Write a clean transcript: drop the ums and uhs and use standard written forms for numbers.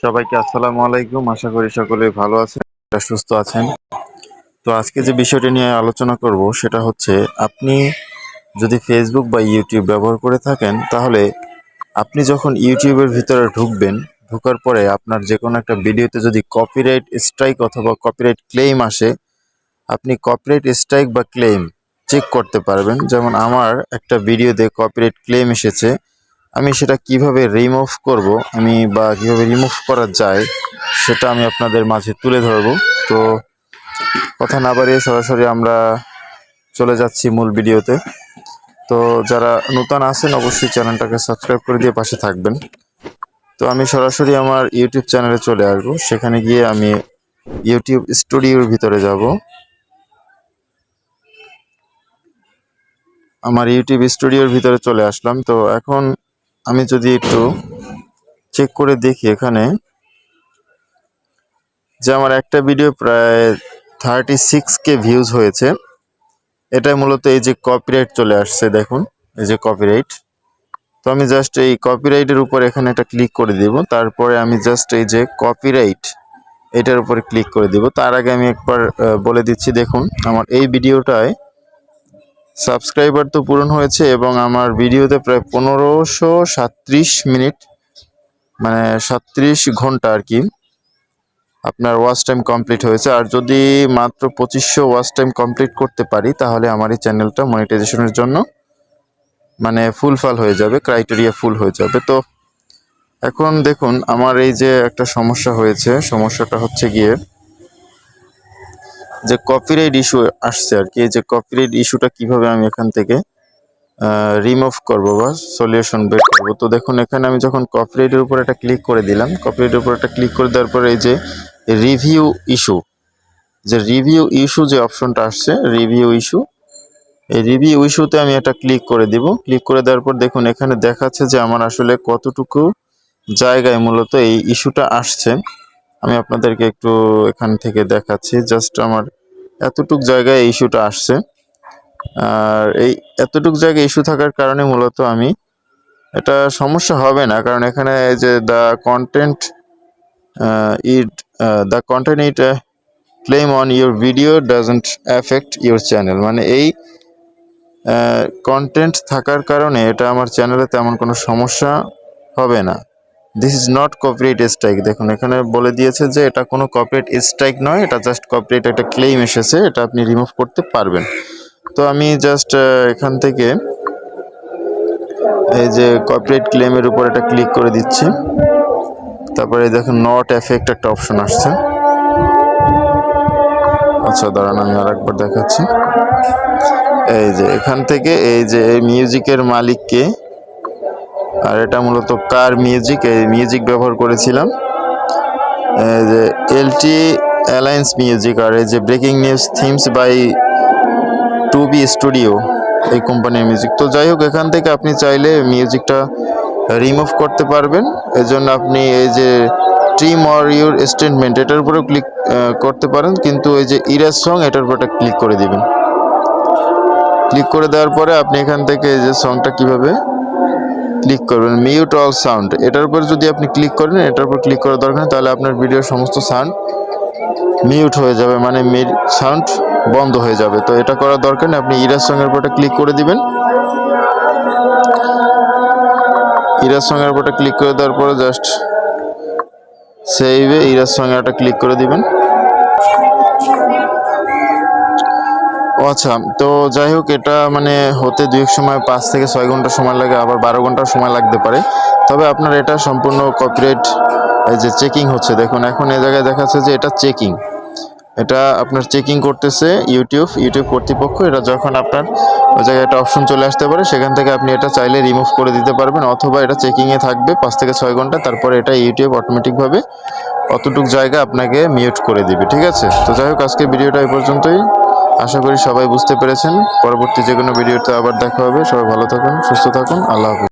সবাইকে আসসালামু আলাইকুম। আশা করি সকলেই ভালো আছেন, সুস্থ আছেন। তো আজকে যে বিষয়টি নিয়ে আলোচনা করব সেটা হচ্ছে, আপনি যদি ফেসবুক বা ইউটিউব ব্যবহার করে থাকেন, তাহলে আপনি যখন ইউটিউবের ভিতরে ঢুকবেন, ঢোকার পরে আপনার যে কোনো একটা ভিডিওতে যদি কপিরাইট স্ট্রাইক অথবা কপিরাইট ক্লেম আসে, আপনি কপিরাইট স্ট্রাইক বা ক্লেম চেক করতে পারবেন। যেমন আমার একটা ভিডিওতে কপিরাইট ক্লেম এসেছে, আমি সেটা কিভাবে রিমুভ করব বা কিভাবে রিমুভ করা যায় সেটা আমি আপনাদের মাঝে তুলে ধরব। তো কথা না বাড়িয়ে সরাসরি আমরা চলে যাচ্ছি মূল ভিডিওতে। তো যারা নতুন আছেন অবশ্যই চ্যানেলটাকে সাবস্ক্রাইব করে দিয়ে পাশে থাকবেন। তো আমি সরাসরি আমার ইউটিউব চ্যানেলে চলে আসবো। সেখানে গিয়ে আমি ইউটিউব স্টুডিওর ভিতরে যাব। আমার ইউটিউব স্টুডিওর ভিতরে চলে আসলাম। তো এখন আমি যদি একটু চেক করে দেখি এখানে যে আমার একটা ভিডিও প্রায় 36K ভিউজ হয়েছে। এটা মূলত এই যে কপিরাইট চলে আসছে, দেখুন এই যে কপিরাইট। তো আমি জাস্ট এই কপিরাইটের উপর এখানে একটা ক্লিক করে দিব। তারপরে আমি জাস্ট এই যে কপিরাইট এটার উপরে ক্লিক করে দিব। তার আগে আমি একবার বলে দিচ্ছি, দেখুন আমার এই ভিডিওটায় সাবস্ক্রাইবার তো পূরণ হয়েছে এবং আমার ভিডিওতে প্রায় 1537 মিনিট, মানে 37 ঘন্টা আর কি আপনার ওয়াচ টাইম কমপ্লিট হয়েছে। আর যদি মাত্র 2500 ওয়াচ টাইম কমপ্লিট করতে পারি, তাহলে আমার এই চ্যানেলটা মনিটাইজেশনের জন্য মানে ফুলফিল হয়ে যাবে, ক্রাইটেরিয়া ফুল হয়ে যাবে। তো এখন দেখুন আমার এই যে একটা সমস্যা হয়েছে, সমস্যাটা হচ্ছে গিয়ে যে কপিরাইট ইস্যু আসছে আর কি। এই যে কপিরাইট ইস্যুটা কিভাবে আমি এখান থেকে রিমুভ করবো বা সলিউশন বের করবো। তো দেখুন এখানে আমি যখন কপিরাইটের উপর একটা ক্লিক করে দিলাম, কপিরাইটের উপর একটা ক্লিক করে দেওয়ার পরে এই যে রিভিউ ইস্যু, যে অপশনটা আসছে রিভিউ ইস্যু, এই রিভিউ ইস্যুতে আমি একটা ক্লিক করে দিব। ক্লিক করে দেওয়ার পর দেখুন এখানে দেখাচ্ছে যে আমার আসলে কতটুকু জায়গায় মূলত এই ইস্যুটা আসছে। আমি আপনাদেরকে একটু এখান থেকে দেখাচ্ছি। জাস্ট আমার এতটুক জায়গায় ইস্যুটা আসছে। আর এই এতটুক জায়গায় ইস্যু থাকার কারণে মূলত আমি এটা সমস্যা হবে না, কারণ এখানে যে the content it claim on your video doesn't affect your channel, মানে এই কন্টেন্ট থাকার কারণে এটা আমার চ্যানেলে তেমন কোনো সমস্যা হবে না। This is not copyright strike. দেখুন এখানে বলে দিয়েছে যে এটা কোনো কপিরাইট স্ট্রাইক নয়, এটা জাস্ট কপিরাইট একটা ক্লেম এসেছে, এটা আপনি রিমুভ করতে পারবেন। তো আমি জাস্ট এখান থেকে এই যে কপিরাইট ক্লেমের উপর এটা ক্লিক করে দিচ্ছি। তারপরে দেখুন নট এফেক্ট একটা অপশন আসছে। আচ্ছা দাঁড়ান আমি আরেকবার দেখাচ্ছি। এই যে এখান থেকে এই যে মিউজিকের মালিককে, আর এটা মূলত কার মিউজিক, এই মিউজিক ব্যবহার করেছিলাম এই যে এলটি অ্যালায়েন্স মিউজিক, আর এই যে ব্রেকিং নিউজ থিমস বাই টুবি স্টুডিও, এই কোম্পানির মিউজিক। তো যাই হোক এখান থেকে আপনি চাইলে মিউজিকটা রিমুভ করতে পারবেন। এজন্য আপনি এই যে ট্রিম অর ইউর স্টেটমেন্ট এটার উপরেও ক্লিক করতে পারেন, কিন্তু এই যে ইরেজ সং এটার উপর একটা ক্লিক করে দিবেন। ক্লিক করে দেওয়ার পরে আপনি এখান থেকে এই যে সংটা কিভাবে ক্লিক করবেন, মিউট অল সাউন্ড, এটার উপর যদি আপনি ক্লিক করেন, এটার উপর ক্লিক করার দরকার নেই, তাহলে আপনার ভিডিওর সমস্ত সাউন্ড মিউট হয়ে যাবে, মানে সাউন্ড বন্ধ হয়ে যাবে। তো এটা করার দরকার নেই, আপনি ইরেজ সং এর উপর ক্লিক করে দিবেন। ইরেজ সং এর উপর ক্লিক করে দেওয়ার পরে জাস্ট সেভে ইরেজ সং এর একটা ক্লিক করে দিবেন। আচ্ছা, তো যাই হোক এটা মানে হতে দুই এক সময় 5 থেকে 6 ঘন্টা সময় লাগে, আবার 12 ঘন্টা সময় লাগতে পারে। তবে আপনার এটা সম্পূর্ণ কপিরাইট এই যে চেকিং হচ্ছে, দেখুন এখন এই জায়গায় দেখাচ্ছে যে এটা চেকিং, এটা আপনার চেকিং করতেছে ইউটিউব কর্তৃপক্ষ। এটা যখন আপনার ওই জায়গায় একটা অপশন চলে আসতে পারে, সেখান থেকে আপনি এটা চাইলে রিমুভ করে দিতে পারবেন, অথবা এটা চেকিংয়ে থাকবে 5 থেকে 6 ঘন্টা, তারপরে এটা ইউটিউব অটোমেটিকভাবে অতটুক জায়গা আপনাকে মিউট করে দিবে। ঠিক আছে, তো যাই হোক আজকে ভিডিওটা এই পর্যন্তই। আশা করি সবাই বুঝতে পেরেছেন। পরবর্তী যে কোনো ভিডিওতে আবার দেখা হবে। সবাই ভালো থাকুন, সুস্থ থাকুন, আল্লাহ হাফেজ।